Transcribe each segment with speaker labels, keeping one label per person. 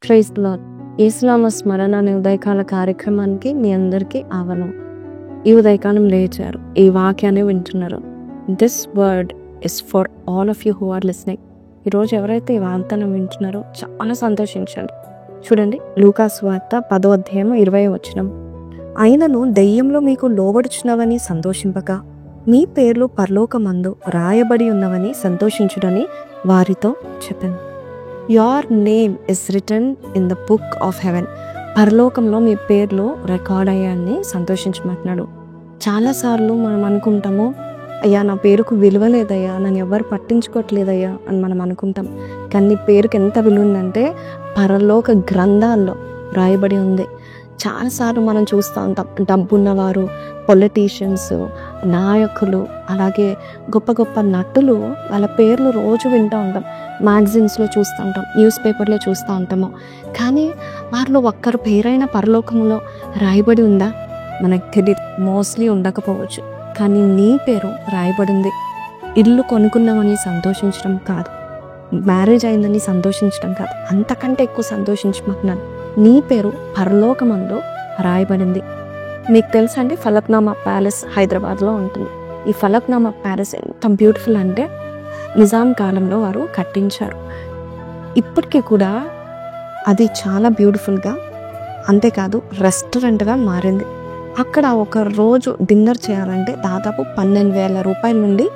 Speaker 1: Praise the lord. యేసునామ స్మరణ అనే ఉదయకాల కార్యక్రమానికి మీ అందరికీ ఆహ్వానం. ఈ ఉదయకాలం లేచారు, ఈ వాక్యాన్ని వింటున్నారు. This word is for all of you who are listening. ఈరోజు ఎవరైతే ఈ వాగ్దానం వింటున్నారో చాలా సంతోషించండి. చూడండి, లూకా సువార్త 10వ అధ్యాయం 20వ వచనం. అయినను దెయ్యంలో మీకు లోబడుచున్నవని సంతోషింపక మీ పేర్లు పరలోకమందు రాయబడి ఉన్నవని సంతోషించుడని వారితో చెప్పాను. Your name is written in the book of haven. పరలోకంలో మీ పేర్లు రికార్డ్ అయ్యాన్ని సంతోషించమంటున్నాడు. చాలాసార్లు మనం అనుకుంటాము, అయ్యా నా పేరుకు విలువ లేదయ్యా, నన్ను ఎవరు పట్టించుకోవట్లేదయ్యా అని మనం అనుకుంటాం. కానీ నీ పేరుకి ఎంత విలువ ఉందంటే పరలోక గ్రంథాల్లో రాయబడి ఉంది. చాలాసార్లు మనం చూస్తూ ఉంటాం, డబ్బున్నవారు, పొలిటీషియన్స్, నాయకులు, అలాగే గొప్ప గొప్ప నటులు వాళ్ళ పేర్లు రోజు వింటూ ఉంటాం, మ్యాగజైన్స్లో చూస్తూ ఉంటాం, న్యూస్ పేపర్లో చూస్తూ ఉంటాము. కానీ వారిలో ఒక్కరి పేరైనా పరలోకంలో రాయబడి ఉందా మనకు తెలియదు. మోస్ట్లీ ఉండకపోవచ్చు. కానీ నీ పేరు రాయబడింది. ఇల్లు కొనుక్కున్నామని సంతోషించడం కాదు, మ్యారేజ్ అయిందని సంతోషించడం కాదు, అంతకంటే ఎక్కువ సంతోషించమంటున్నాను. నీ పేరు పరలోకమందు రాయబడింది. మీకు తెలుసా అండి, ఫలక్నామా ప్యాలెస్ హైదరాబాద్లో ఉంటుంది. ఈ ఫలక్నామా ప్యాలెస్ ఎంత బ్యూటిఫుల్ అంటే నిజాం కాలంలో వారు కట్టించారు. ఇప్పటికీ కూడా అది చాలా బ్యూటిఫుల్గా, అంతేకాదు రెస్టారెంట్గా మారింది. అక్కడ ఒక రోజు డిన్నర్ చేయాలంటే దాదాపు 12,000 రూపాయల నుండి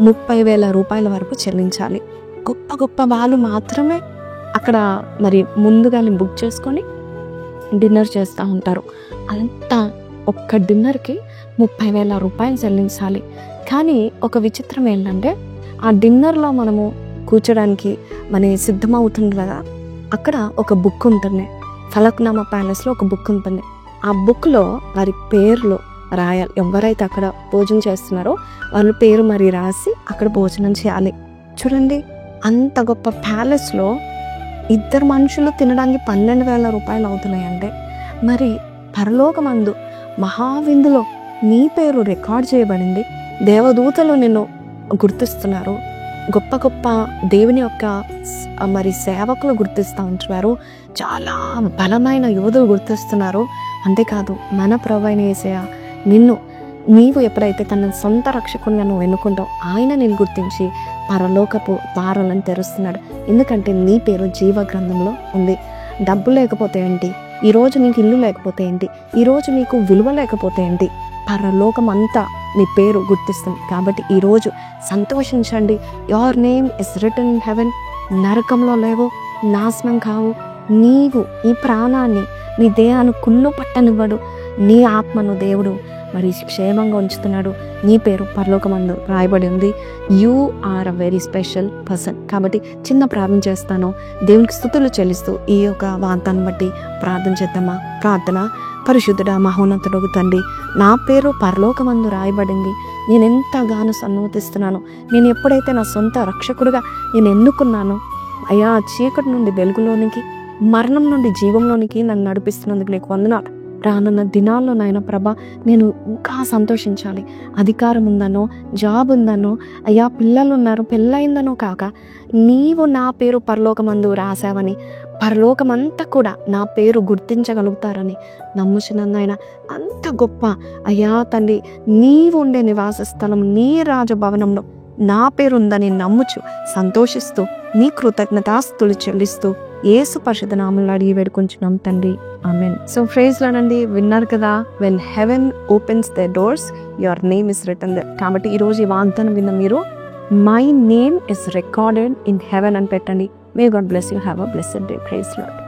Speaker 1: 30,000 రూపాయల వరకు చెల్లించాలి. గొప్ప గొప్ప వాళ్ళు మాత్రమే అక్కడ మరి ముందుగానే బుక్ చేసుకొని డిన్నర్ చేస్తూ ఉంటారు. అంతా ఒక్క డిన్నర్కి 30,000 రూపాయలు చెల్లించాలి. కానీ ఒక విచిత్రం ఏంటంటే ఆ డిన్నర్లో మనము కూర్చోడానికి మన సిద్ధమవుతుంది కదా, అక్కడ ఒక బుక్ ఉంటుంది. ఫలక్నామా ప్యాలెస్లో ఒక బుక్ ఉంటుంది. ఆ బుక్లో వారి పేర్లు రాయాలి. ఎవరైతే అక్కడ భోజనం చేస్తున్నారో వాళ్ళ పేరు మరి రాసి అక్కడ భోజనం చేయాలి. చూడండి, అంత గొప్ప ప్యాలెస్లో 2 మనుషులు తినడానికి 12,000 రూపాయలు అవుతున్నాయంటే మరి పరలోకమందు మహావిందులో నీ పేరు రికార్డ్ చేయబడింది. దేవదూతలు నిన్ను గుర్తిస్తున్నారు. గొప్ప గొప్ప దేవుని యొక్క మరి సేవకులు గుర్తిస్తూ ఉంటున్నారు. చాలా బలమైన యోధులు గుర్తిస్తున్నారు. అంతేకాదు మన ప్రభువైన యేసయ్య నీవు ఎప్పుడైతే తన సొంత రక్షకుని నువ్వు ఎన్నుకుంటావు, ఆయన నేను గుర్తించి పరలోకపు ద్వారాలను తెరుస్తున్నాడు. ఎందుకంటే నీ పేరు జీవ గ్రంథంలో ఉంది. డబ్బు లేకపోతే ఏంటి, ఈరోజు నీకు ఇల్లు లేకపోతే ఏంటి, ఈరోజు నీకు విలువ లేకపోతే ఏంటి, పరలోకం అంతా నీ పేరు గుర్తిస్తుంది. కాబట్టి ఈరోజు సంతోషించండి. Your name is written in heaven. నరకంలో లేవు, నాశనం కావు. నీవు నీ ప్రాణాన్ని, నీ దేహాన్ని కుళ్ళు పట్టనివ్వడు. నీ ఆత్మను దేవుడు మరి క్షేమంగా ఉంచుతున్నాడు. నీ పేరు పరలోకమందు రాయబడి ఉంది. You are a very special person. కాబట్టి చిన్న ప్రార్థన చేస్తాను. దేవునికి స్తుతులు చెల్లిస్తూ ఈ యొక్క వాగ్దాన్ని బట్టి ప్రార్థన చేద్దామా? ప్రార్థన. పరిశుద్ధుడా, మహోన్నతుడు తండ్రి, నా పేరు పరలోకమందు రాయబడింది. నేను ఎంతగానో సన్నతిస్తున్నాను. నేను ఎప్పుడైతే నా సొంత రక్షకుడుగా నేను ఎన్నుకున్నానో, అయ్యా చీకటి నుండి వెలుగులోనికి, మరణం నుండి జీవంలోనికి నన్ను నడిపిస్తున్నందుకు నీకు వందనాలు. రానున్న దినాల్లో నాయన ప్రభా, నేను ఇంకా సంతోషించాలి. అధికారం ఉందనో, జాబ్ ఉందనో, అయ్యా పిల్లలు ఉన్నారు, పెళ్ళయిందనో కాక, నీవు నా పేరు పరలోకమందు రాసావని, పరలోకమంతా కూడా నా పేరు గుర్తించగలుగుతారని నమ్ముచున్నాయన. అంత గొప్ప అయ్యా తండ్రి, నీవు ఉండే నివాస స్థలం, నీ రాజభవనంలో నా పేరు ఉందని నమ్ముచు సంతోషిస్తూ నీ కృతజ్ఞతాస్తులు చెల్లిస్తూ యేసు పరిశుద్ధ నామములో అడిగి వేడుకొంచున్నాం తండ్రి, ఆమేన్. So praise Lord. విన్నారు కదా, when heaven opens the doors your name is written there. కాబట్టి ఈరోజు ఈ వాగ్దానం విన్న మీరు my name is recorded in heaven అని పెట్టండి. May God bless you. Have a blessed day. Praise lord.